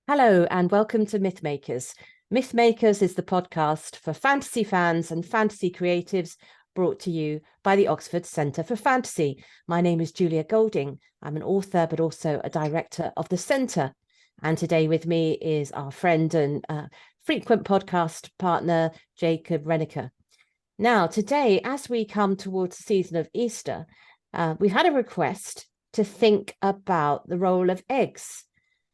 Hello and welcome to Mythmakers. Mythmakers is the podcast for fantasy fans and fantasy creatives brought to you by the Oxford Centre for Fantasy. My name is Julia Golding. I'm an author, but also a director of the Centre. And today with me is our friend and frequent podcast partner, Jacob Rennaker. Now, today, as we come towards the season of Easter, we've had a request to think about the role of eggs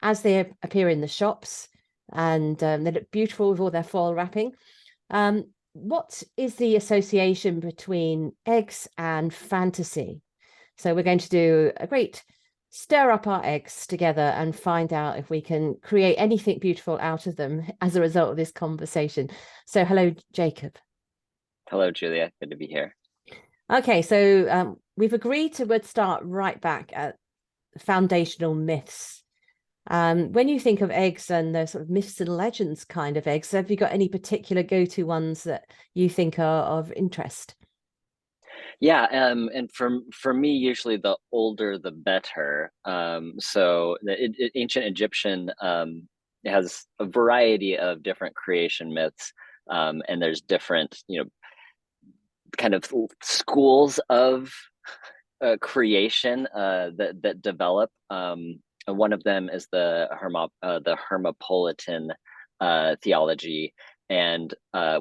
as they appear in the shops, and they look beautiful with all their foil wrapping. What is the association between eggs and fantasy? So we're going to do a great stir up our eggs together and find out if we can create anything beautiful out of them as a result of this conversation. So hello, Jacob. Hello, Julia. Good to be here. Okay, so we've agreed to would start right back at foundational myths. When you think of eggs and the sort of myths and legends kind of eggs, have you got any particular go-to ones that you think are of interest? Yeah, and for me, usually the older the better. So the ancient Egyptian has a variety of different creation myths, and there's different, kind of schools of creation that develop. And one of them is the Hermopolitan theology, and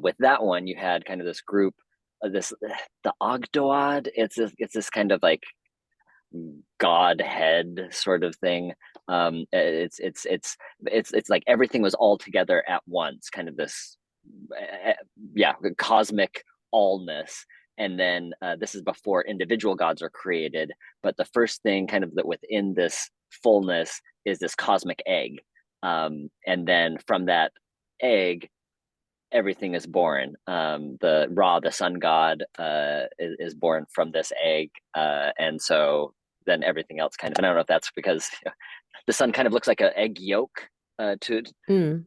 with that one, you had kind of this group, the Ogdoad. It's this kind of like godhead sort of thing. It's like everything was all together at once, kind of this, yeah, cosmic allness. And then this is before individual gods are created, but the first thing kind of that within this fullness is this cosmic egg, and then from that egg everything is born. The Ra, the sun god, is born from this egg, and so then everything else kind of. And I don't know if that's because the sun kind of looks like an egg yolk. To Mm.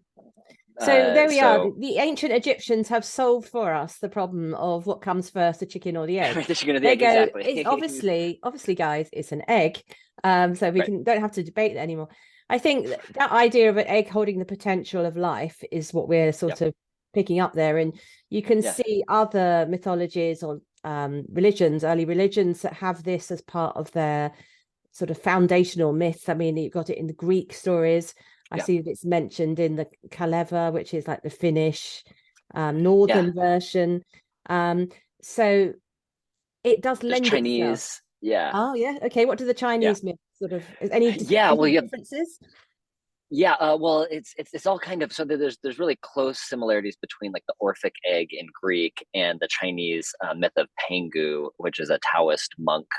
So there we are. so The ancient Egyptians have solved for us the problem of what comes first, the chicken or the egg. the chicken or the They egg, go, it's exactly. obviously, guys, it's an egg. So we Right. can don't have to debate it anymore. I think that idea of an egg holding the potential of life is what we're Yeah. sort of picking up there. And you can Yeah. see other mythologies or religions, early religions that have this as part of their sort of foundational myth. I mean, you've got it in the Greek stories. I Yeah. see that it's mentioned in the Kalevala, which is like the Finnish Yeah. northern version. Um, so it does There's lend itself. Chinese. Yeah. Oh yeah, okay. What do the Yeah. Chinese myths sort of? Any Yeah. Well, any yeah. differences? Yeah, well, it's all kind of, so there's really close similarities between like the Orphic egg in Greek and the Chinese myth of Pangu, which is a Taoist monk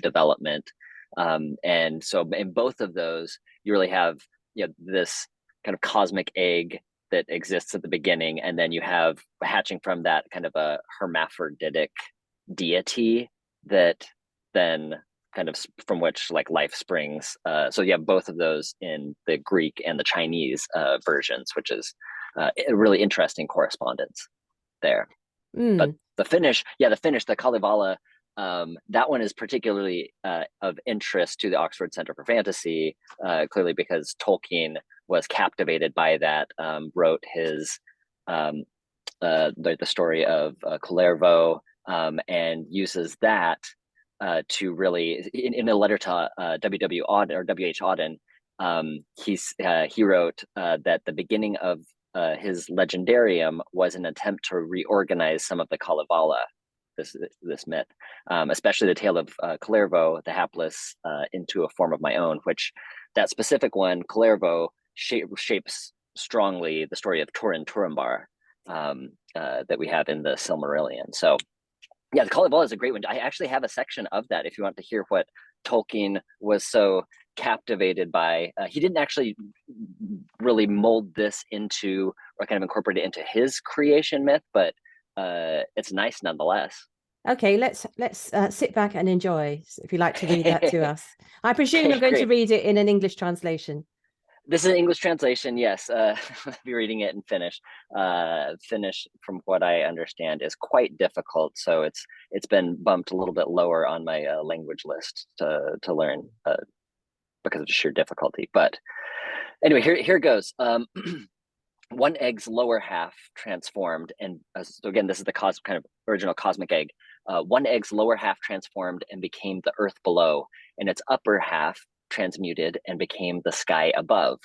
development. And so in both of those, you really have, this kind of cosmic egg that exists at the beginning, and then you have hatching from that kind of a hermaphroditic deity that then kind of from which like life springs. So yeah, both of those in the Greek and the Chinese versions, which is a really interesting correspondence there. But Mm. the Kalevala, that one is particularly of interest to the Oxford Centre for Fantasy, clearly because Tolkien was captivated by that, wrote his the story of Kullervo, and uses that to really, in a letter to W. Auden or W. H. Auden, he wrote that the beginning of his legendarium was an attempt to reorganize some of the Kalevala, this myth, especially the tale of Kullervo, the hapless, into a form of my own, which that specific one, Kullervo, shapes strongly the story of Turin Turambar, that we have in the Silmarillion. So yeah, the Kalevala is a great one. I actually have a section of that if you want to hear what Tolkien was so captivated by. He didn't actually really mold this into or kind of incorporate it into his creation myth, but it's nice nonetheless. Okay, let's sit back and enjoy. If you'd like to read that to us, I presume you're Okay, going to great. read it in an English translation. This is an English translation, yes. I'll be reading it in Finnish. Finnish, from what I understand, is quite difficult, so it's been bumped a little bit lower on my language list to learn. because of sheer difficulty. But anyway, here goes. One egg's lower half transformed, and so again, this is the kind of original cosmic egg. One egg's lower half transformed and became the earth below, and its upper half transmuted and became the sky above.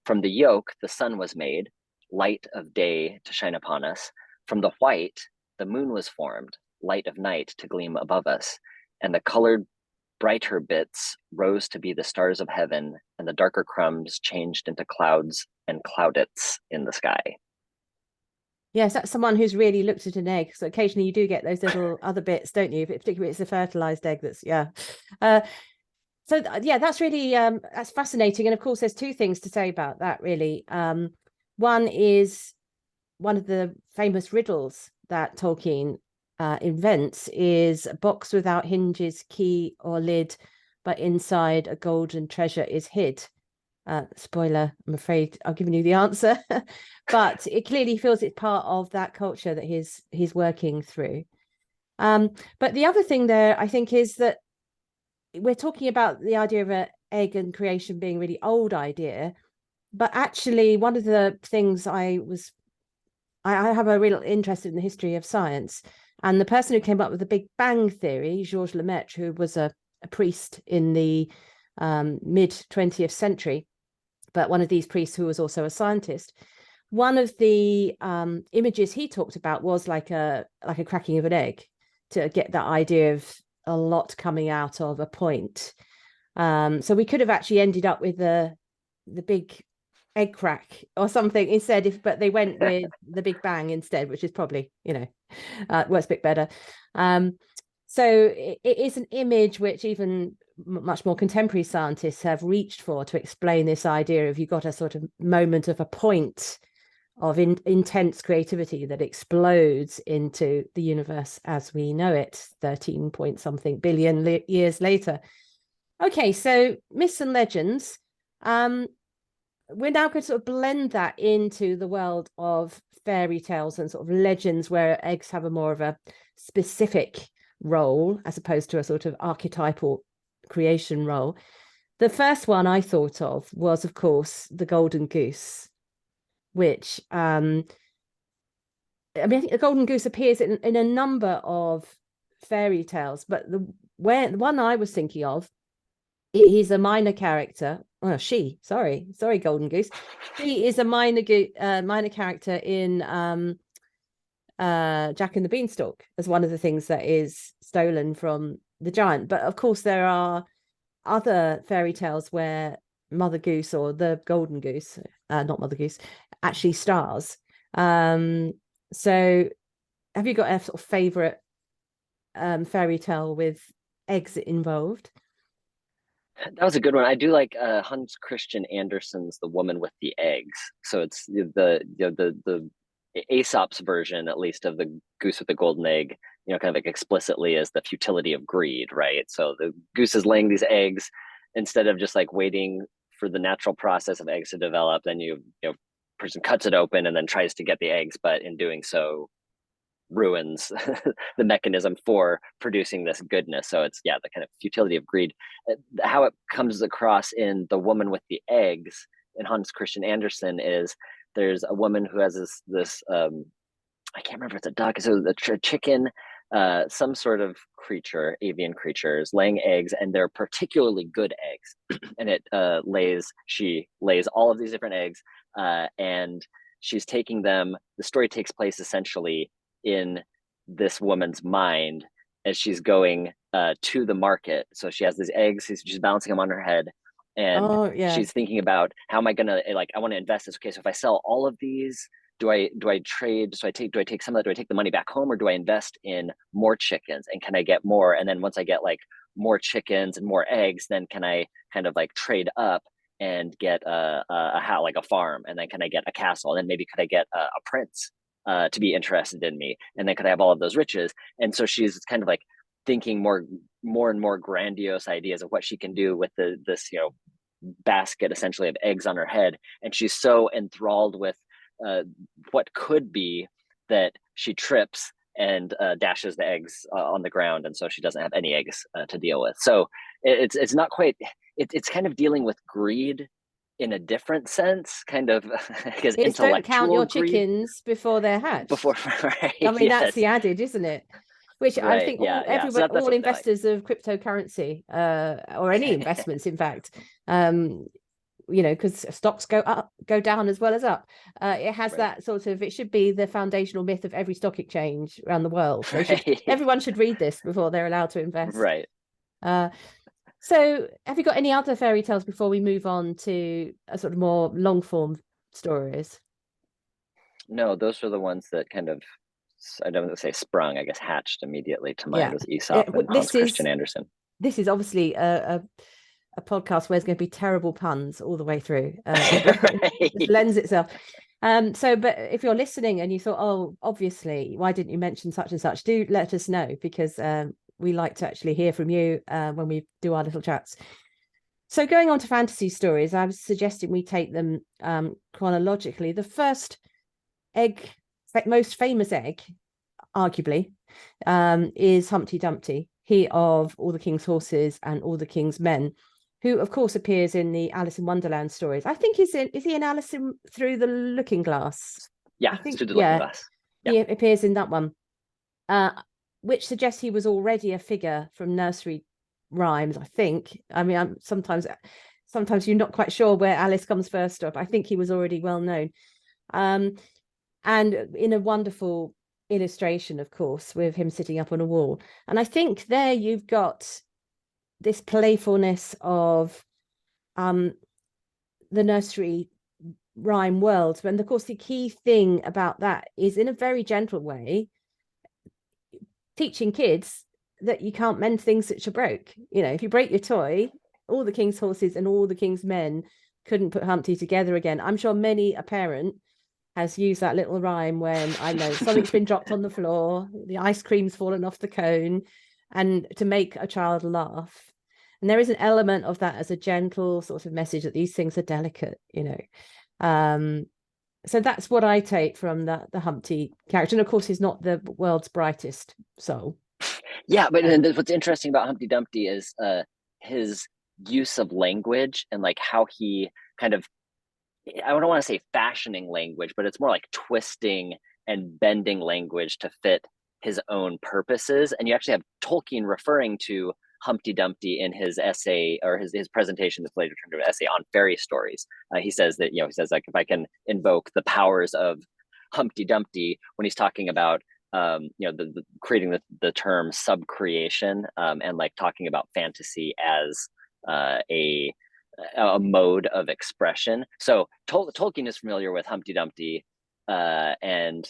From the yolk, the sun was made, light of day to shine upon us. From the white, the moon was formed, light of night to gleam above us. And the colored brighter bits rose to be the stars of heaven, and the darker crumbs changed into clouds and cloudlets in the sky. Yes, that's someone who's really looked at an egg. So occasionally you do get those little other bits, don't you? Particularly if it's a fertilized egg. That's So yeah, that's really that's fascinating. And of course, there's two things to say about that, really. One is one of the famous riddles that Tolkien invents is a box without hinges, key, or lid, but inside a golden treasure is hid. Spoiler, I'm afraid I've given you the answer, but it clearly feels it's part of that culture that he's working through. But the other thing there, I think, is that we're talking about the idea of an egg and creation being a really old idea, but actually one of the things I have a real interest in the history of science, and the person who came up with the Big Bang theory, Georges Lemaitre, who was a priest in the mid 20th century, but one of these priests who was also a scientist. One of the images he talked about was like a cracking of an egg, to get that idea of a lot coming out of a point. So we could have actually ended up with the big egg crack or something instead, but they went with the Big Bang instead, which is probably, works a bit better. So it is an image which even much more contemporary scientists have reached for to explain this idea of, you've got a sort of moment of a point of intense creativity that explodes into the universe as we know it 13 point something billion years later. Okay, so myths and legends. We're now going to sort of blend that into the world of fairy tales and sort of legends, where eggs have a more of a specific role as opposed to a sort of archetypal creation role. The first one I thought of was, of course, the golden goose, which I think the golden goose appears in a number of fairy tales, but the one I was thinking of, he's a minor character. Oh, sorry, golden goose. She is a minor character in Jack and the Beanstalk, as one of the things that is stolen from the giant. But of course, there are other fairy tales where Mother Goose, or the golden goose, not Mother Goose, actually stars. So have you got a sort of favorite fairy tale with eggs involved? That was a good one. I do like Hans Christian Andersen's The Woman with the Eggs. So it's the Aesop's version, at least, of the goose with the golden egg, kind of like explicitly as the futility of greed, right? So the goose is laying these eggs, instead of just like waiting for the natural process of eggs to develop, then person cuts it open and then tries to get the eggs, but in doing so ruins the mechanism for producing this goodness. So it's the kind of futility of greed. How it comes across in The Woman with the Eggs in Hans Christian Andersen is, there's a woman who has this I can't remember if it's a duck, so a chicken, some sort of creature, avian creatures, laying eggs, and they're particularly good eggs. And she lays all of these different eggs, and she's taking them. The story takes place essentially in this woman's mind as she's going to the market. So she has these eggs, she's balancing them on her head, and she's thinking about, how am I gonna, I want to invest this. Okay, so if I sell all of these, do I trade? So do I take some of that? Do I take the money back home, or do I invest in more chickens? And can I get more? And then once I get more chickens and more eggs, then can I kind of trade up and get a house, like a farm? And then can I get a castle? And then maybe could I get a prince to be interested in me? And then could I have all of those riches? And so she's kind of thinking more and more grandiose ideas of what she can do with this basket essentially of eggs on her head. And she's so enthralled with what could be, that she trips and dashes the eggs on the ground, and so she doesn't have any eggs to deal with. So it's not quite, it's kind of dealing with greed in a different sense, kind of, because It's don't count intellectual your greed chickens before they're hatched. before, right? I mean, that's Yes, the adage, isn't it? Which I right. think Yeah, all yeah. So everybody, that's all what they like. investors of cryptocurrency, or any investments, in fact, you know, because stocks go up, go down as well as up. It has Right. that sort of, it should be the foundational myth of every stock exchange around the world. They should, Right. everyone should read this before they're allowed to invest. Right. Uh, so have you got any other fairy tales before we move on to a sort of more long form stories? No, those are the ones that kind of, I don't want to say sprung, I guess hatched immediately to mind Yeah. was Aesop and Hans Christian Andersen. This is obviously a podcast where there's going to be terrible puns all the way through. It just lends itself. So, but if you're listening and you thought, oh, obviously, why didn't you mention such and such? Do let us know, because we like to actually hear from you when we do our little chats. So going on to fantasy stories, I was suggesting we take them chronologically. The first egg, most famous egg, arguably, is Humpty Dumpty, he of All the King's Horses and All the King's Men, who of course appears in the Alice in Wonderland stories. I think is he in Alice Through the Looking Glass? Yeah, I think, Through the Looking yeah, Glass. yeah, he appears in that one, which suggests he was already a figure from nursery rhymes. I think. I mean, sometimes you're not quite sure where Alice comes first up. I think he was already well known, and in a wonderful illustration, of course, with him sitting up on a wall. And I think there you've got this playfulness of the nursery rhyme world. And of course, the key thing about that is, in a very gentle way, teaching kids that you can't mend things that are broke. You know, if you break your toy, All the King's Horses and All the King's Men couldn't put Humpty together again. I'm sure many a parent has used that little rhyme when, I know, something's been dropped on the floor, the ice cream's fallen off the cone, and to make a child laugh. And there is an element of that as a gentle sort of message that these things are delicate, you know. So that's what I take from the Humpty character. And of course, he's not the world's brightest soul. Yeah, but what's interesting about Humpty Dumpty is his use of language and like how he kind of, I don't want to say fashioning language, but it's more like twisting and bending language to fit his own purposes. And you actually have Tolkien referring to Humpty Dumpty in his essay, or his presentation that's later turned into an essay on fairy stories. He says that, he says, like, if I can invoke the powers of Humpty Dumpty, when he's talking about creating the term subcreation, and like talking about fantasy as a mode of expression. So Tolkien is familiar with Humpty Dumpty, and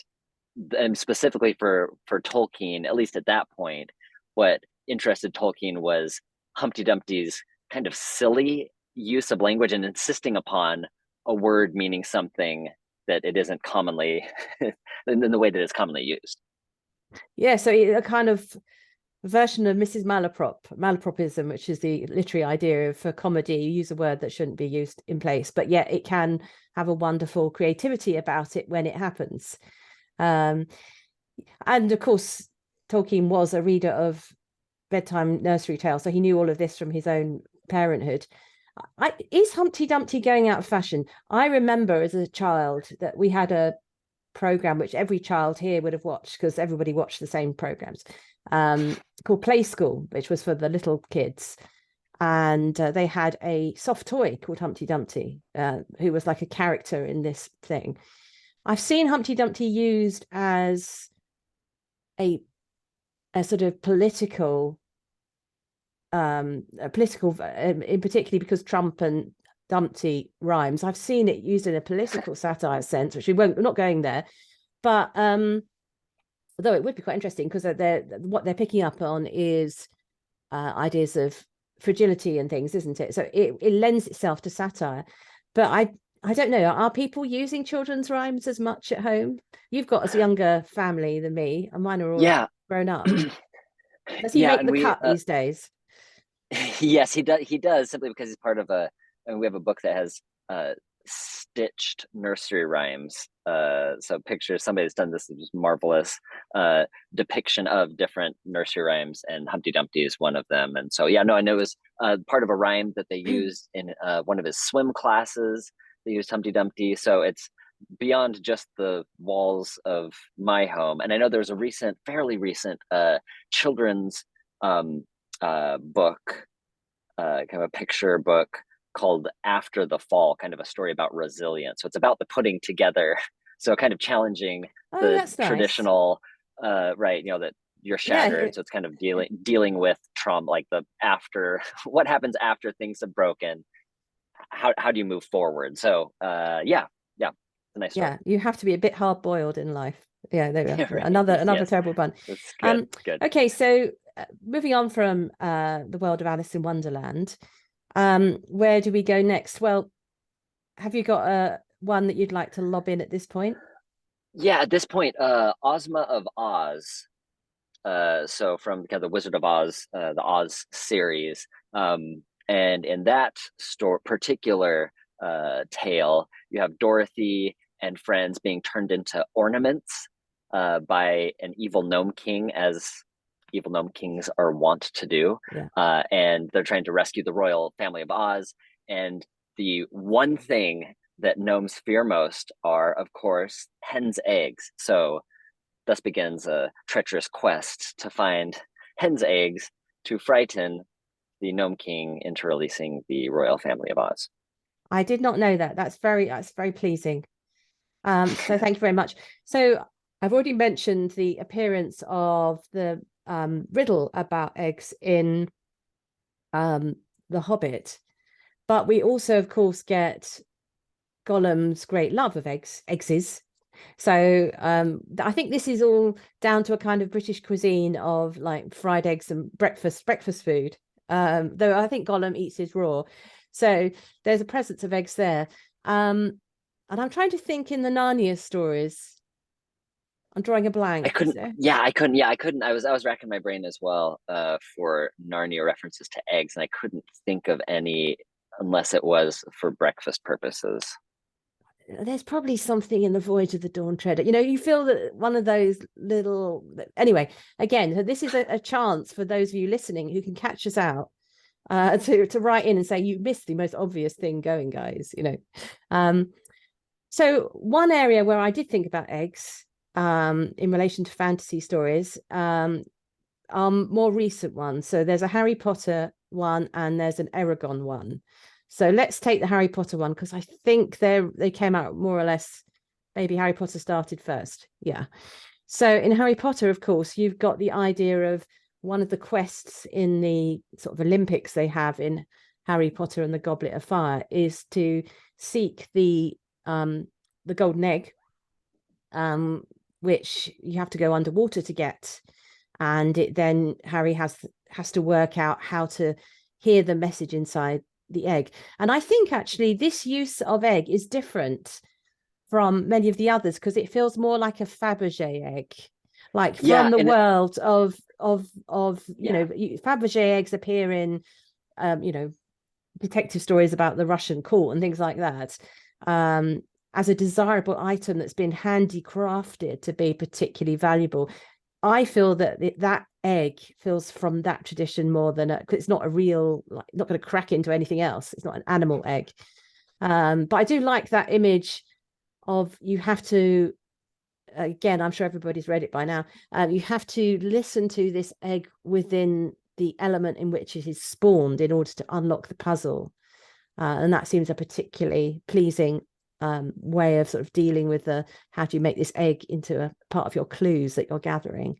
specifically for Tolkien, at least at that point, what interested Tolkien was Humpty Dumpty's kind of silly use of language and insisting upon a word meaning something that it isn't commonly in the way that it's commonly used. Yeah, so a kind of version of Mrs. Malapropism, which is the literary idea of, for comedy, you use a word that shouldn't be used in place, but yet it can have a wonderful creativity about it when it happens. And of course, Tolkien was a reader of bedtime nursery tales, so he knew all of this from his own parenthood. Is Humpty Dumpty going out of fashion? I remember as a child that we had a program which every child here would have watched, because everybody watched the same programs, called Play School, which was for the little kids. And they had a soft toy called Humpty Dumpty, who was like a character in this thing. I've seen Humpty Dumpty used as a sort of political, in particularly because Trump and Dumpty rhymes. I've seen it used in a political satire sense, which we're not going there. But although it would be quite interesting, because what they're picking up on is ideas of fragility and things, isn't it? So it lends itself to satire. But I don't know, are people using children's rhymes as much at home? You've got a younger family than me, and mine are all grown up. Does he make the cut these days? Yes, he does. He does, simply because he's part of we have a book that has stitched nursery rhymes. So picture somebody that's done this just marvelous depiction of different nursery rhymes, and Humpty Dumpty is one of them. And so, yeah, no, I know it was part of a rhyme that they used in one of his swim classes. They used Humpty Dumpty. So it's beyond just the walls of my home. And I know there's a fairly recent children's book, kind of a picture book called After the Fall, kind of a story about resilience. So it's about the putting together, so kind of challenging the traditional, right, that you're shattered. So it's kind of dealing with trauma, like the after, what happens after things have broken. How do you move forward? So yeah, it's a nice story. Yeah, you have to be a bit hard boiled in life. Yeah, there we go. Right. Another terrible pun. That's good. Good. Okay, so moving on from the world of Alice in Wonderland, where do we go next? Well, have you got one that you'd like to lob in at this point? Yeah, at this point, Ozma of Oz. So from kind of the Wizard of Oz, the Oz series, and in that particular tale, you have Dorothy and friends being turned into ornaments by an evil gnome king, as evil gnome kings are wont to do. Yeah. And they're trying to rescue the royal family of Oz. And the one thing that gnomes fear most are, of course, hen's eggs. So thus begins a treacherous quest to find hen's eggs to frighten the gnome king into releasing the royal family of Oz. I did not know that. That's very pleasing. So thank you very much. So I've already mentioned the appearance of the riddle about eggs in The Hobbit, but we also, of course, get Gollum's great love of eggses. So I think this is all down to a kind of British cuisine of like fried eggs and breakfast food. Though I think Gollum eats his raw. So there's a presence of eggs there. And I'm trying to think in the Narnia stories. I'm drawing a blank. I couldn't. I was racking my brain as well for Narnia references to eggs, and I couldn't think of any unless it was for breakfast purposes. There's probably something in the Voyage of the Dawn Treader. You feel that one of those little. Anyway, again, this is a chance for those of you listening who can catch us out to write in and say you missed the most obvious thing going, guys. So one area where I did think about eggs in relation to fantasy stories are more recent ones. So there's a Harry Potter one and there's an Eragon one. So let's take the Harry Potter one, because I think they came out more or less, maybe Harry Potter started first. Yeah. So in Harry Potter, of course, you've got the idea of one of the quests in the sort of Olympics they have in Harry Potter and the Goblet of Fire is to seek the golden egg, which you have to go underwater to get. And then Harry has to work out how to hear the message inside the egg. And I think actually this use of egg is different from many of the others, because it feels more like a Fabergé egg, like from the world of Fabergé eggs appear in detective stories about the Russian court and things like that, as a desirable item that's been handicrafted to be particularly valuable. I feel that that egg feels from that tradition more than it's not a real, like, not going to crack into anything else. It's not an animal egg. But I do like that image of, you have to, again, I'm sure everybody's read it by now. You have to listen to this egg within the element in which it is spawned in order to unlock the puzzle. And that seems a particularly pleasing way of sort of dealing with how do you make this egg into a part of your clues that you're gathering.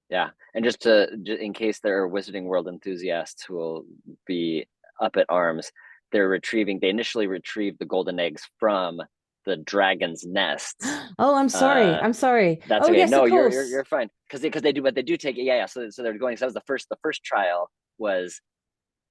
Yeah, and just in case there are Wizarding World enthusiasts who will be up at arms, they initially retrieved the golden eggs from the dragon's nests. Oh, I'm sorry. That's okay. Yes, no, you're fine, because they do take it. Yeah. So they're going. So that was the first trial was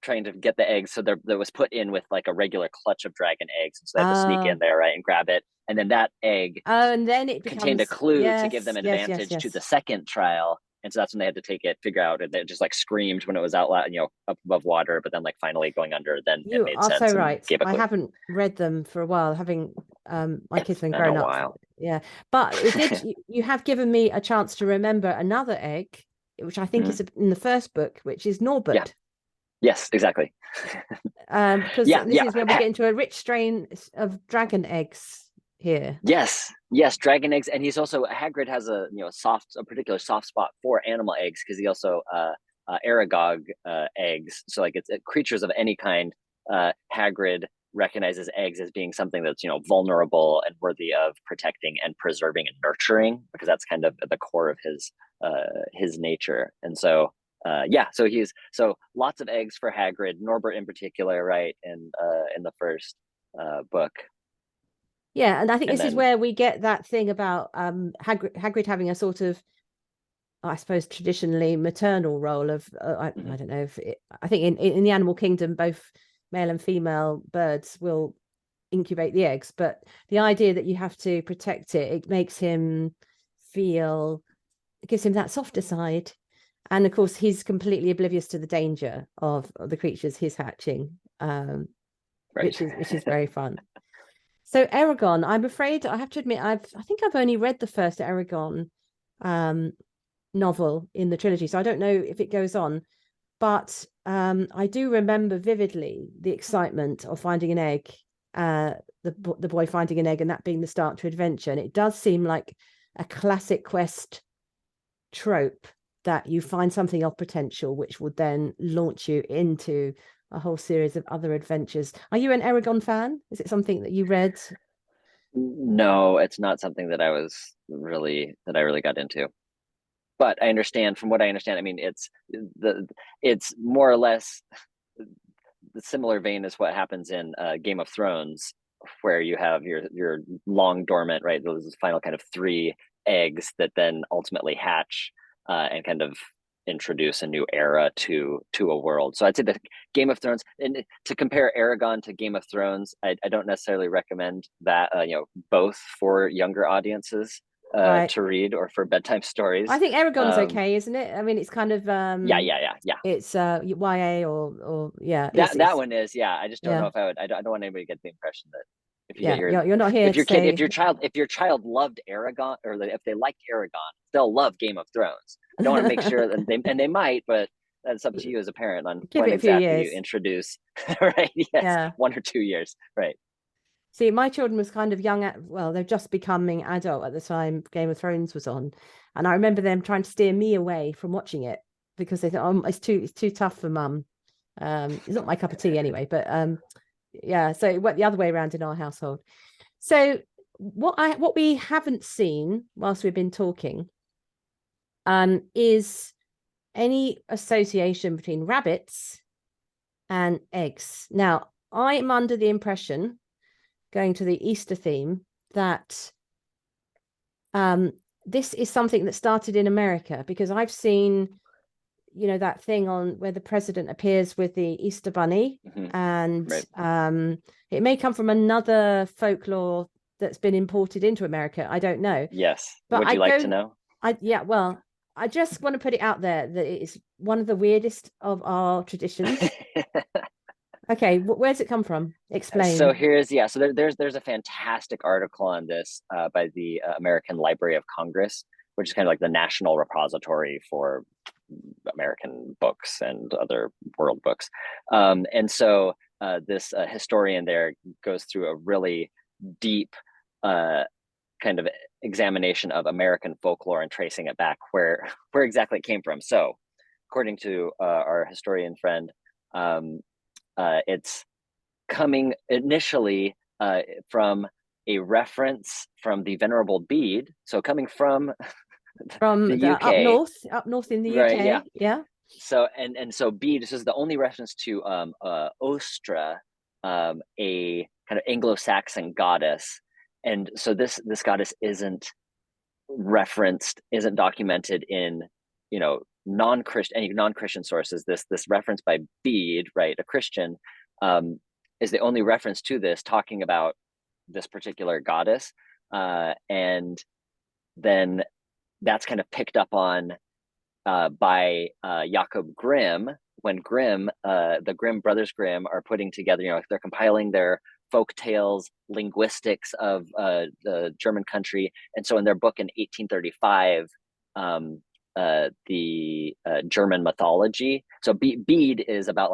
trying to get the eggs. So that was put in with like a regular clutch of dragon eggs. So they had to sneak in there, right, and grab it. And then that egg and then it contained a clue to give them advantage to the second trial. And so that's when they had to take it, figure out, and it just like screamed when it was out loud, up above water, but then like finally going under, then it You made are so sense and right. gave a I clue. haven't read them for a while, having my kids It's been been a grown up. while. Yeah. But it did, you have given me a chance to remember another egg, which I think is in the first book, which is Yeah. Norbert. Yes, exactly. Because Yeah, this yeah. is where we get into a rich strain of dragon eggs here. Yes, yes, dragon eggs, and he's also Hagrid has a a particular soft spot for animal eggs because he also Aragog eggs. So like it's creatures of any kind. Hagrid recognizes eggs as being something that's vulnerable and worthy of protecting and preserving and nurturing because that's kind of at the core of his nature. And so yeah, so lots of eggs for Hagrid, Norbert in particular, right? In the first book. Yeah, and I think And this is then where we get that thing about Hagrid having a sort of, I suppose, traditionally maternal role of I don't know if I think in the animal kingdom both male and female birds will incubate the eggs, but the idea that you have to protect it makes him feel, it gives him that softer side. And of course he's completely oblivious to the danger of the creatures he's hatching, right. which is very fun. So Aragon, I'm afraid I have to admit I think I've only read the first Aragon novel in the trilogy, so I don't know if it goes on, but I do remember vividly the excitement of finding an egg, the boy finding an egg, and that being the start to adventure. And it does seem like a classic quest trope that you find something of potential, which would then launch you into a whole series of other adventures. Are you an Aragon fan? Is it something that you read? No, it's not something that I really got into. But I understand, from what I understand, I mean, it's more or less the similar vein as what happens in Game of Thrones, where you have your long dormant, right? Those final kind of three eggs that then ultimately hatch and kind of introduce a new era to a world. So I'd say that Game of Thrones, and to compare Aragon to Game of Thrones, I don't necessarily recommend that. Both for younger audiences Right. to read or for bedtime stories. I think Aragon's okay, isn't it? I mean, it's kind of Yeah. it's YA or yeah, That one is, yeah. I just don't know yeah, if I would. I don't want anybody to get the impression that if you get yeah. You're not here if to your kid, say if your child loved Aragon, or if they liked Aragon, they'll love Game of Thrones. I don't want to make sure that they might, but that's up to you as a parent on give when it a few exactly years. you introduce. Right? Yes, Yeah. 1 or 2 years. Right. See, my children was kind of young well, they're just becoming adult at the time Game of Thrones was on. And I remember them trying to steer me away from watching it because they thought, oh, it's too tough for mum. It's not my cup of tea anyway, but yeah, so it went the other way around in our household. So what we haven't seen whilst we've been talking is any association between rabbits and eggs. Now, I'm under the impression, going to the Easter theme, that this is something that started in America, because I've seen, that thing on where the president appears with the Easter bunny, and Right. It may come from another folklore that's been imported into America. I don't know. Yes. But Would you like to know? Well, I just want to put it out there that it is one of the weirdest of our traditions. Okay, where's it come from? So Explain. there's a fantastic article on this by the American Library of Congress, which is kind of like the national repository for American books and other world books. And so this historian there goes through a really deep kind of examination of American folklore and tracing it back where exactly it came from. So according to our historian friend, it's coming initially from a reference from the Venerable Bede. So coming from From the the UK, up north in the right? Yeah. UK. Yeah. So so Bede, this is the only reference to Ostra, a kind of Anglo-Saxon goddess. And so this goddess isn't referenced, isn't documented in any non-Christian sources. This reference by Bede, right, a Christian, is the only reference to this talking about this particular goddess, and then that's kind of picked up on by Jakob Grimm, when Grimm, the Grimm brothers Grimm, are putting together, they're compiling their folk tales, linguistics of the German country, and so in their book in 1835, the German mythology. So Bede is about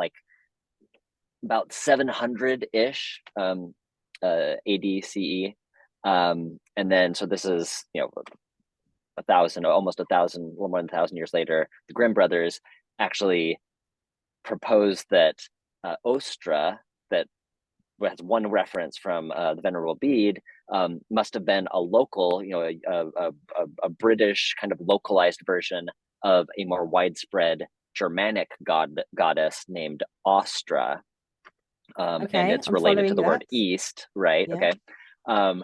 700-ish AD CE, and then so this is 1,000, almost 1,000, a little more than 1,000 years later, the Grimm brothers actually proposed that Ostra, that has one reference from the Venerable Bede, must have been a local, a British kind of localized version of a more widespread Germanic goddess named Ostra. And it's related to the word east, right? Yeah. Okay.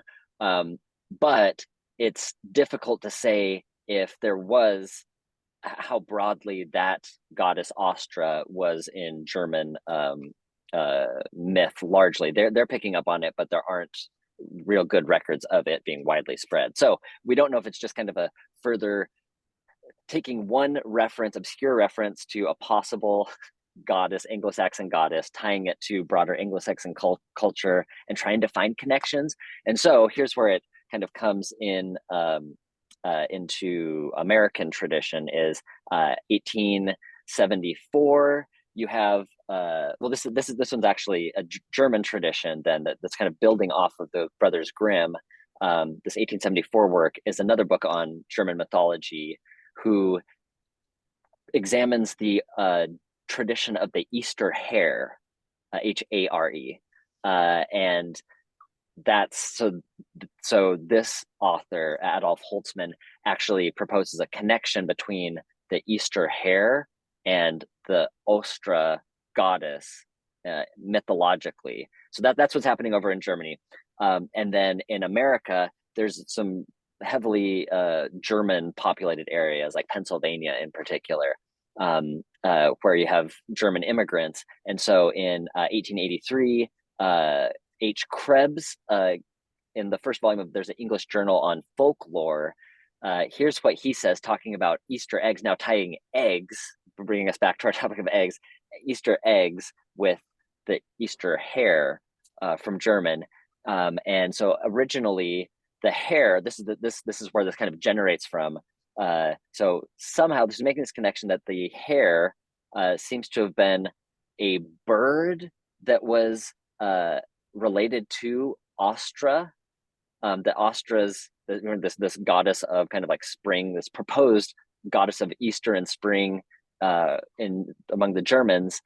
But it's difficult to say if there was, how broadly that goddess Ostra was in German myth. Largely, they're picking up on it, but there aren't real good records of it being widely spread. So we don't know if it's just kind of a further taking one reference, obscure reference, to a possible goddess, Anglo-Saxon goddess, tying it to broader Anglo-Saxon culture and trying to find connections. And so here's where it kind of comes in into American tradition is 1874. You have this one's actually a German tradition then that's kind of building off of the Brothers Grimm. This 1874 work is another book on German mythology, who examines the tradition of the Easter hare, Hare, and that's so this author, Adolf Holtzmann, actually proposes a connection between the Easter hare and the Ostra goddess mythologically. So that's what's happening over in Germany. And then in America, there's some heavily German populated areas like Pennsylvania in particular, where you have German immigrants. And so in 1883, H. Krebs, in the first volume of There's an English Journal on Folklore, here's what he says, talking about Easter eggs, now tying eggs, bringing us back to our topic of eggs, Easter eggs with the Easter hare from German. And so originally the hare, this is where this kind of generates from. So somehow this is making this connection that the hare seems to have been a bird that was related to Ostra. The Ostra's this goddess of kind of like spring, this proposed goddess of Easter and spring among the Germans.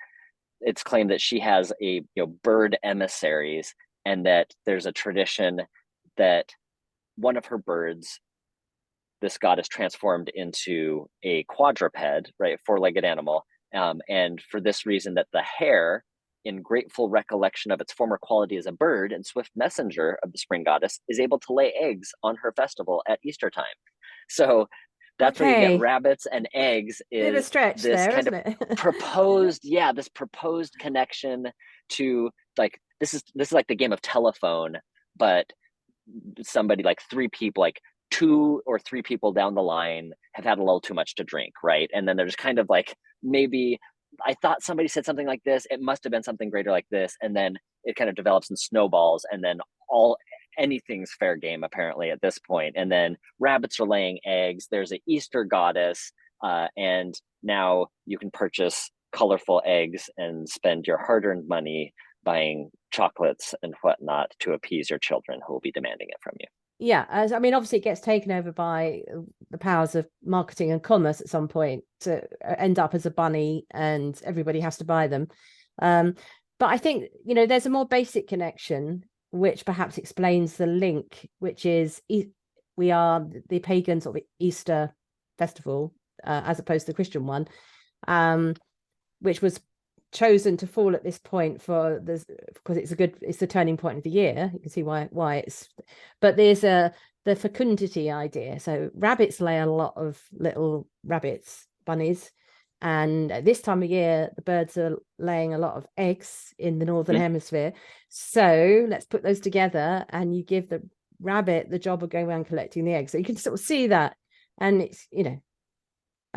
It's claimed that she has a bird emissaries, and that there's a tradition that one of her birds, this goddess transformed into a quadruped, right, four-legged animal, and for this reason that the hare, in grateful recollection of its former quality as a bird and swift messenger of the spring goddess, is able to lay eggs on her festival at Easter time. So that's where you get rabbits and eggs. Is a stretch this there, kind isn't of it? proposed, this proposed connection to, like, this is like the game of telephone, but somebody, like three people, like 2 or 3 people down the line have had a little too much to drink, right? And then there's kind of like, maybe I thought somebody said something like this, it must have been something greater like this, and then it kind of develops and snowballs, and then anything's fair game apparently at this point. And then rabbits are laying eggs, there's an Easter goddess, and now you can purchase colorful eggs and spend your hard-earned money buying chocolates and whatnot to appease your children who will be demanding it from you. Yeah, I mean, obviously it gets taken over by the powers of marketing and commerce at some point to end up as a bunny, and everybody has to buy them. But I think, there's a more basic connection, which perhaps explains the link, which is we are the pagan sort of Easter festival, as opposed to the Christian one, which was chosen to fall at this point for this because it's the turning point of the year. You can see why it's, but there's the fecundity idea. So rabbits lay a lot of little bunnies, and at this time of year the birds are laying a lot of eggs in the northern hemisphere. So let's put those together, and you give the rabbit the job of going around collecting the eggs. So you can sort of see that, and it's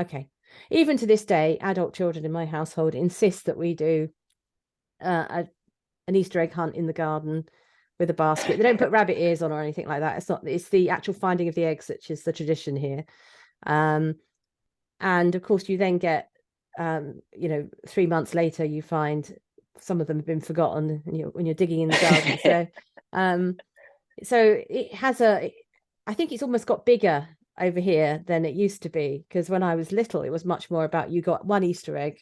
okay. Even to this day, adult children in my household insist that we do an Easter egg hunt in the garden with a basket. They don't put rabbit ears on or anything like that. It's the actual finding of the eggs, which is the tradition here. And of course, you then get, 3 months later, you find some of them have been forgotten when you're digging in the garden. So it has I think it's almost got bigger over here than it used to be, because when I was little, it was much more about you got one Easter egg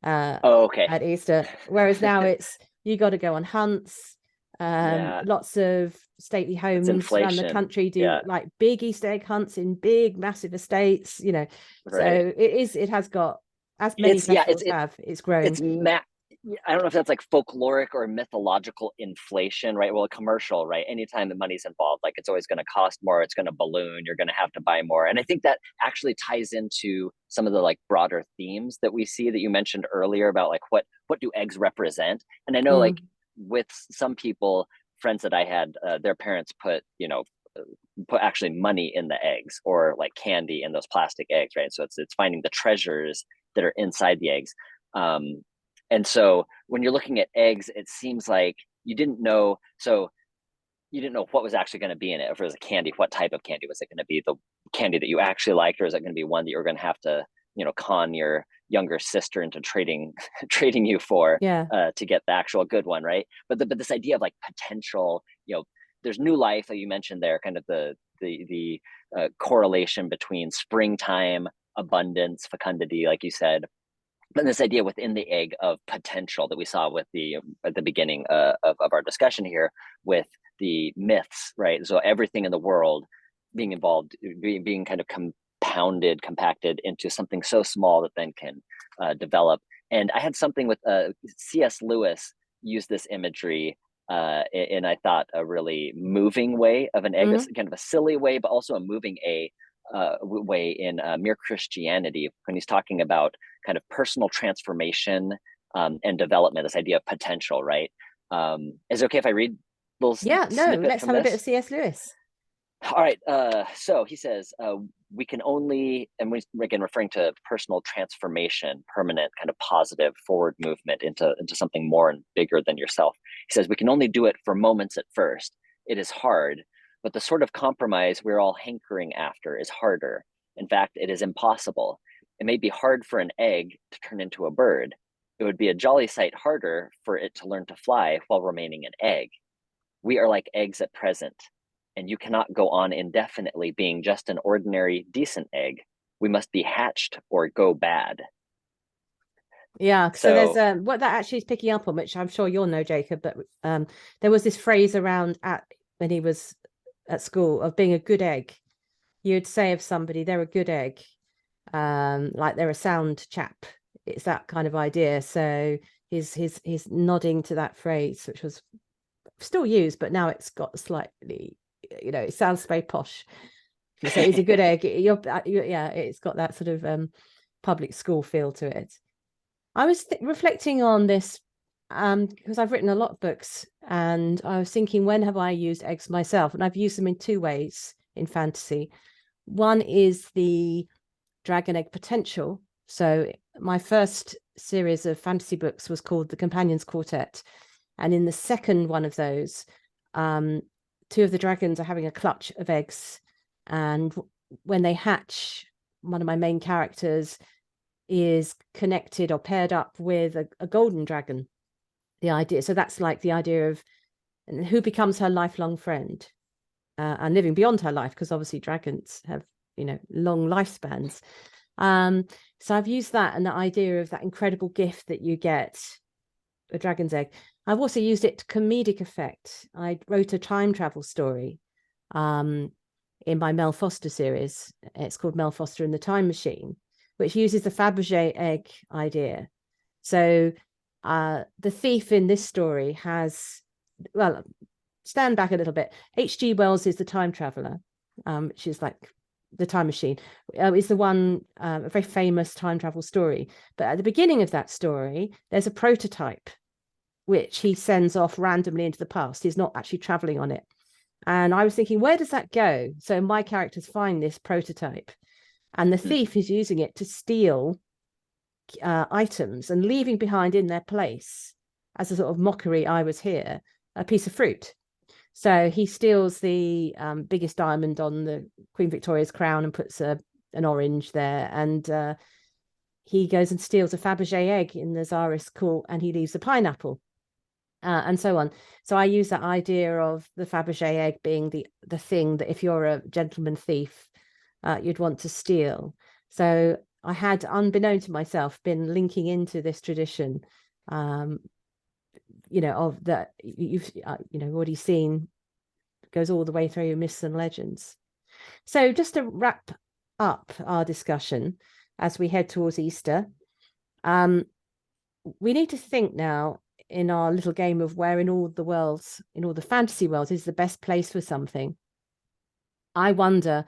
okay. at Easter, whereas now it's you got to go on hunts. Lots of stately homes around the country do like big Easter egg hunts in big, massive estates. So it has got, as many festivals have. It's grown. I don't know if that's like folkloric or mythological inflation, right? Well, commercial, right? Anytime the money's involved, like it's always going to cost more, it's going to balloon, you're going to have to buy more. And I think that actually ties into some of the like broader themes that we see that you mentioned earlier about like what do eggs represent? And I know like with some people, friends that I had, their parents put actually money in the eggs, or like candy in those plastic eggs, right? So it's finding the treasures that are inside the eggs. And so when you're looking at eggs, it seems like you didn't know what was actually going to be in it. If it was a candy, what type of candy? Was it going to be the candy that you actually liked, or is it going to be one that you're going to have to, con your younger sister into trading you for to get the actual good one, right? But this idea of like potential, there's new life that you mentioned there, kind of the correlation between springtime, abundance, fecundity, like you said. And this idea within the egg of potential that we saw at the beginning of our discussion here with the myths, right? So everything in the world being involved, being kind of compacted into something so small that then can develop. And I had something with C.S. Lewis use this imagery in, I thought, a really moving way of an egg, kind of a silly way, but also a moving way in Mere Christianity, when he's talking about kind of personal transformation and development, this idea of potential, right? Is it okay if I read a little let's have a bit of C.S. Lewis. All right. So he says, we can only, and we're again referring to personal transformation, permanent kind of positive forward movement into something more and bigger than yourself. He says, we can only do it for moments at first. It is hard, but the sort of compromise we're all hankering after is harder. In fact, it is impossible. It may be hard for an egg to turn into a bird. It would be a jolly sight harder for it to learn to fly while remaining an egg. We are like eggs at present, and you cannot go on indefinitely being just an ordinary, decent egg. We must be hatched or go bad. Yeah, so there's what that actually is picking up on, which I'm sure you'll know, Jacob, but there was this phrase around when he was at school of being a good egg. You'd say of somebody, they're a good egg, like they're a sound chap. It's that kind of idea. So he's nodding to that phrase, which was still used, but now it's got slightly, it sounds very posh. If you say he's a good egg, it's got that sort of public school feel to it. I was reflecting on this because I've written a lot of books, and I was thinking, when have I used eggs myself? And I've used them in two ways in fantasy. One is the dragon egg potential. So my first series of fantasy books was called The Companions Quartet. And in the second one of those, two of the dragons are having a clutch of eggs. And when they hatch, one of my main characters is connected or paired up with a golden dragon. The idea, so that's like the idea of who becomes her lifelong friend and living beyond her life, because obviously dragons have long lifespans. So I've used that, and the idea of that incredible gift that you get, a dragon's egg. I've also used it to comedic effect. I wrote a time travel story in my Mel Foster series. It's called Mel Foster and the Time Machine, which uses the Fabergé egg idea. So the thief in this story has, well, stand back a little bit. H.G. Wells is the time traveler, which is like the time machine. Is the one, a very famous time travel story. But at the beginning of that story, there's a prototype which he sends off randomly into the past. He's not actually traveling on it. And I was thinking, where does that go? So my characters find this prototype. and the thief is using it to steal items and leaving behind in their place, as a sort of mockery, I was here, a piece of fruit. So he steals the biggest diamond on the Queen Victoria's crown and puts an orange there, and he goes and steals a Fabergé egg in the Tsarist court, and he leaves a pineapple, and so on. So I use that idea of the Fabergé egg being the thing that if you're a gentleman thief, you'd want to steal. So I had, unbeknown to myself, been linking into this tradition, of that you've already seen, goes all the way through myths and legends. So just to wrap up our discussion as we head towards Easter, we need to think now in our little game of where in all the worlds, in all the fantasy worlds, is the best place for something. I wonder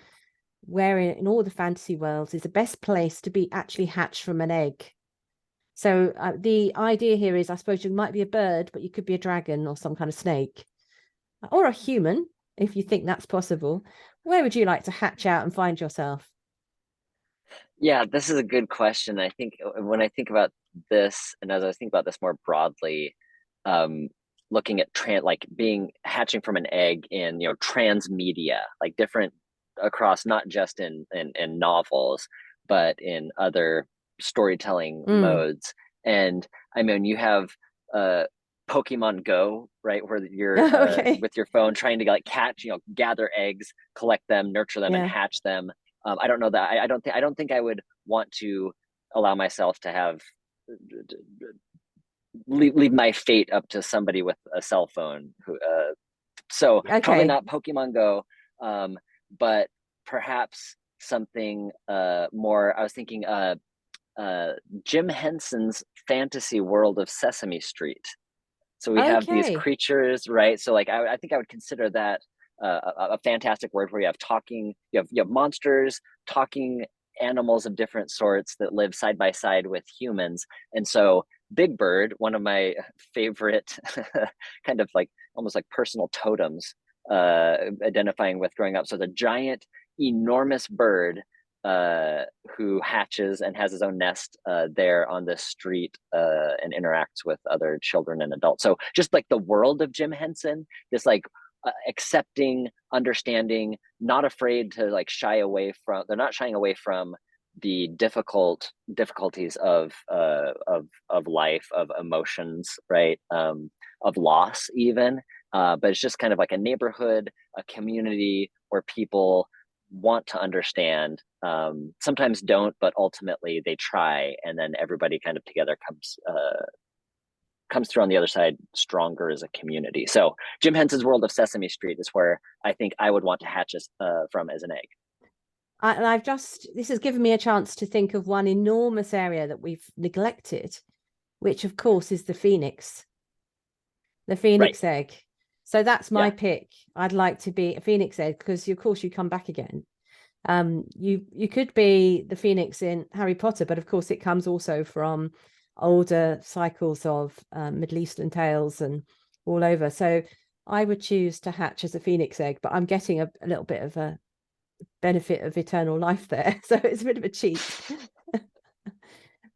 where in all the fantasy worlds is the best place to be actually hatched from an egg. So the idea here is, I suppose you might be a bird, but you could be a dragon or some kind of snake, or a human, if you think that's possible. Where would you like to hatch out and find yourself? Yeah, this is a good question. I think when I think about this, and as I think about this more broadly, looking at being hatching from an egg in transmedia, like different across, not just in novels, but in other storytelling modes. And I mean, you have Pokemon Go, right, where you're Okay. with your phone trying to catch, gather eggs, collect them, nurture them, and hatch them. I don't know that I don't think I would want to allow myself to have leave my fate up to somebody with a cell phone. So probably not Pokemon Go, but perhaps something more. I was thinking Jim Henson's fantasy world of Sesame Street. So we have these creatures, right? So I think I would consider that a fantastic word where you have monsters, talking animals of different sorts that live side by side with humans. And so Big Bird, one of my favorite kind of almost like personal totems, identifying with growing up. So the giant, enormous bird who hatches and has his own nest there on the street and interacts with other children and adults. So just like the world of Jim Henson, this accepting, understanding, not afraid to shy away from. They're not shying away from the difficulties of life, of emotions, right? Of loss, even. But it's just kind of like a neighborhood, a community where people want to understand, sometimes don't, but ultimately they try, and then everybody kind of together comes through on the other side stronger as a community. So Jim Henson's world of Sesame Street is where I think I would want to hatch from as an egg. And this has given me a chance to think of one enormous area that we've neglected, which of course is the phoenix egg. So that's my pick. I'd like to be a phoenix egg because of course you come back again. You could be the phoenix in Harry Potter, but of course it comes also from older cycles of Middle Eastern tales and all over. So I would choose to hatch as a phoenix egg, but I'm getting a little bit of a benefit of eternal life there. So it's a bit of a cheat.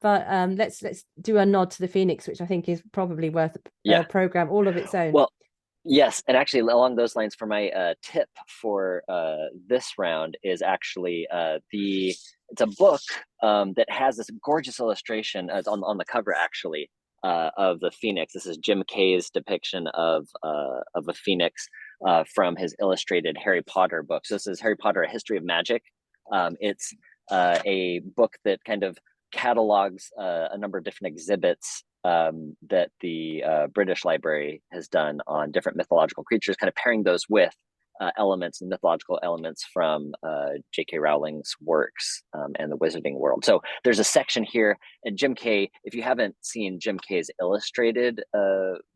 But let's do a nod to the phoenix, which I think is probably worth a program all of its own. Well, yes, and actually along those lines, for my tip for this round is actually it's a book that has this gorgeous illustration on the cover, actually, of the phoenix. This is Jim Kay's depiction of a phoenix from his illustrated Harry Potter book. So this is Harry Potter: A History of Magic. It's a book that kind of catalogs a number of different exhibits that the British Library has done on different mythological creatures, kind of pairing those with elements and mythological elements from J.K. Rowling's works and the Wizarding World. So there's a section here, and Jim Kay, if you haven't seen Jim Kay's illustrated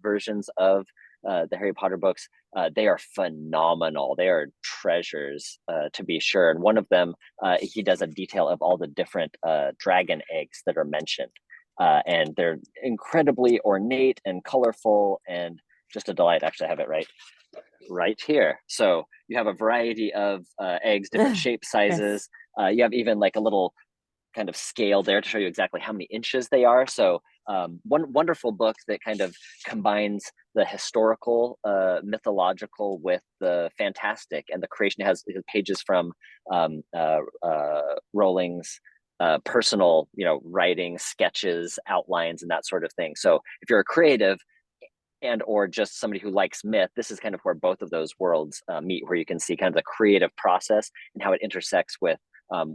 versions of the Harry Potter books, they are phenomenal. They are treasures, to be sure. And one of them, he does a detail of all the different dragon eggs that are mentioned. And they're incredibly ornate and colorful and just a delight. Actually, I have it right here. So you have a variety of eggs, different shape sizes. You have even like a little kind of scale there to show you exactly how many inches they are. So one wonderful book that kind of combines the historical, mythological with the fantastic, and the creation has pages from Rowling's personal, writing, sketches, outlines, and that sort of thing. So if you're a creative and or just somebody who likes myth, this is kind of where both of those worlds meet, where you can see kind of the creative process and how it intersects with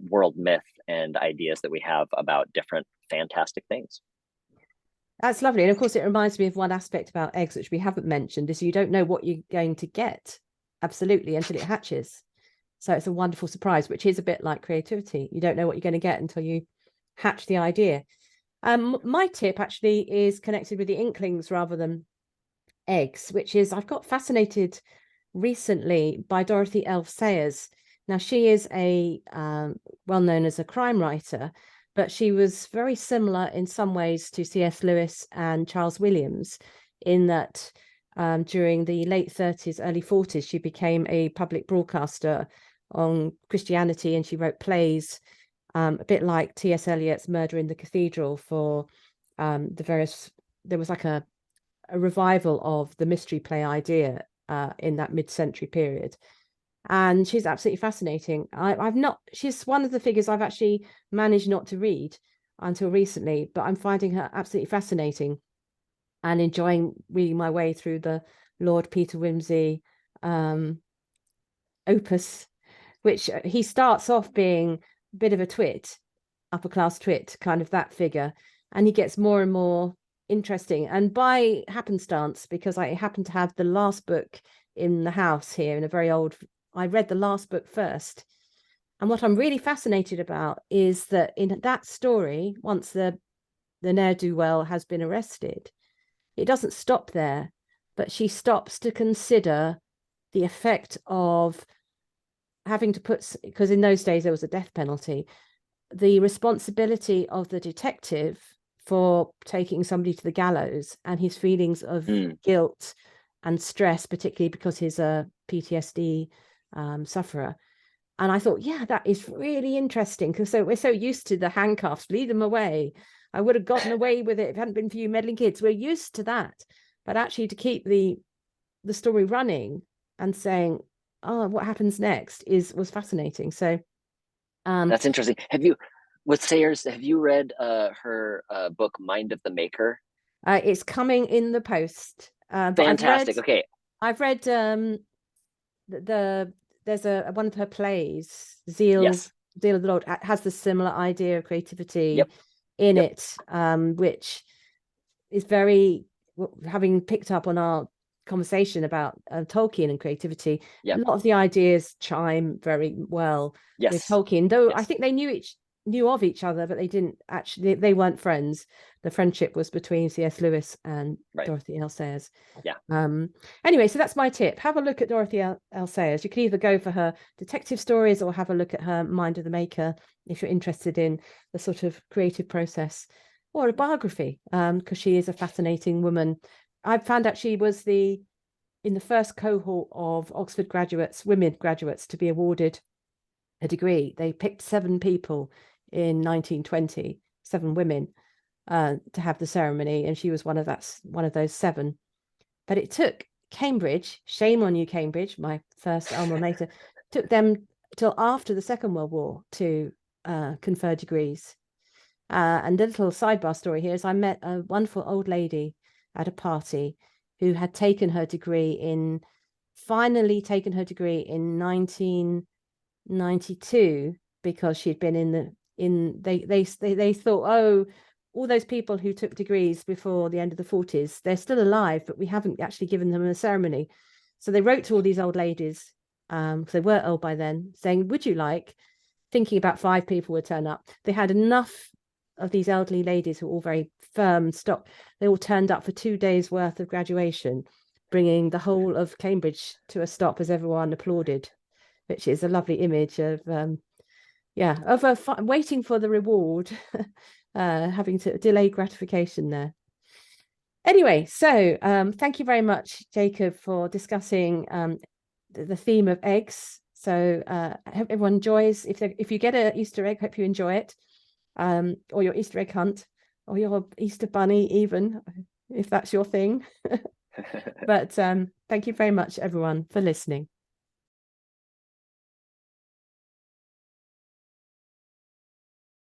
world myth and ideas that we have about different fantastic things. That's lovely. And of course, it reminds me of one aspect about eggs, which we haven't mentioned, is you don't know what you're going to get absolutely until it hatches. So it's a wonderful surprise, which is a bit like creativity. You don't know what you're going to get until you hatch the idea. My tip actually is connected with the Inklings rather than eggs, which is I've got fascinated recently by Dorothy Sayers. Now, she is a well known as a crime writer, but she was very similar in some ways to C.S. Lewis and Charles Williams in that during the late 30s, early 40s, she became a public broadcaster on Christianity, and she wrote plays, a bit like T.S. Eliot's Murder in the Cathedral for the various, there was like a revival of the mystery play idea in that mid-century period. And she's absolutely fascinating. She's one of the figures I've actually managed not to read until recently, but I'm finding her absolutely fascinating and enjoying reading my way through the Lord Peter Wimsey opus, which he starts off being a bit of a twit, upper class twit, kind of that figure, and he gets more and more interesting. And by happenstance, because I happen to have the last book in the house here in a very old, I read the last book first. And what I'm really fascinated about is that in that story, once the ne'er-do-well has been arrested, it doesn't stop there, but she stops to consider the effect of having to put, because in those days there was a death penalty, the responsibility of the detective for taking somebody to the gallows and his feelings of guilt and stress, particularly because he's a PTSD sufferer. And I thought, yeah, that is really interesting, because we're so used to the handcuffs, lead them away. I would have gotten away with it if it hadn't been for you meddling kids. We're used to that. But actually to keep the story running and saying, oh, what happens next was fascinating. So that's interesting. Have you read her book Mind of the Maker? It's coming in the post. But Fantastic. I've read there's one of her plays, Zeal of the Lord, has the similar idea of creativity in it, which is very, having picked up on our conversation about Tolkien and creativity, a lot of the ideas chime very well with Tolkien, though I think they knew of each other, but they didn't actually, they weren't friends. The friendship was between C.S. Lewis and Dorothy Sayers. Anyway, so that's my tip. Have a look at Dorothy Sayers. You can either go for her detective stories or have a look at her Mind of the Maker if you're interested in the sort of creative process, or a biography, because she is a fascinating woman. I found out she was in the first cohort of Oxford graduates, women graduates, to be awarded a degree. They picked 7 people in 1920, 7 women, to have the ceremony, and she was one of those 7. But it took Cambridge, shame on you, Cambridge, my first alma mater, took them till after the Second World War to confer degrees. And a little sidebar story here is I met a wonderful old lady at a party who had finally taken her degree in 1992, because she'd been they thought, oh, all those people who took degrees before the end of the 40s, they're still alive, but we haven't actually given them a ceremony. So they wrote to all these old ladies, because they were old by then, saying, would you like, thinking about 5 people would turn up. They had enough of these elderly ladies who were all very firm stock. They all turned up for 2 days worth of graduation, bringing the whole of Cambridge to a stop as everyone applauded, which is a lovely image of waiting for the reward, having to delay gratification there. Anyway, so thank you very much, Jacob, for discussing the theme of eggs So I hope everyone enjoys. If you get an Easter egg, hope you enjoy it, or your Easter egg hunt, or your Easter bunny, even if that's your thing. But thank you very much, everyone, for listening.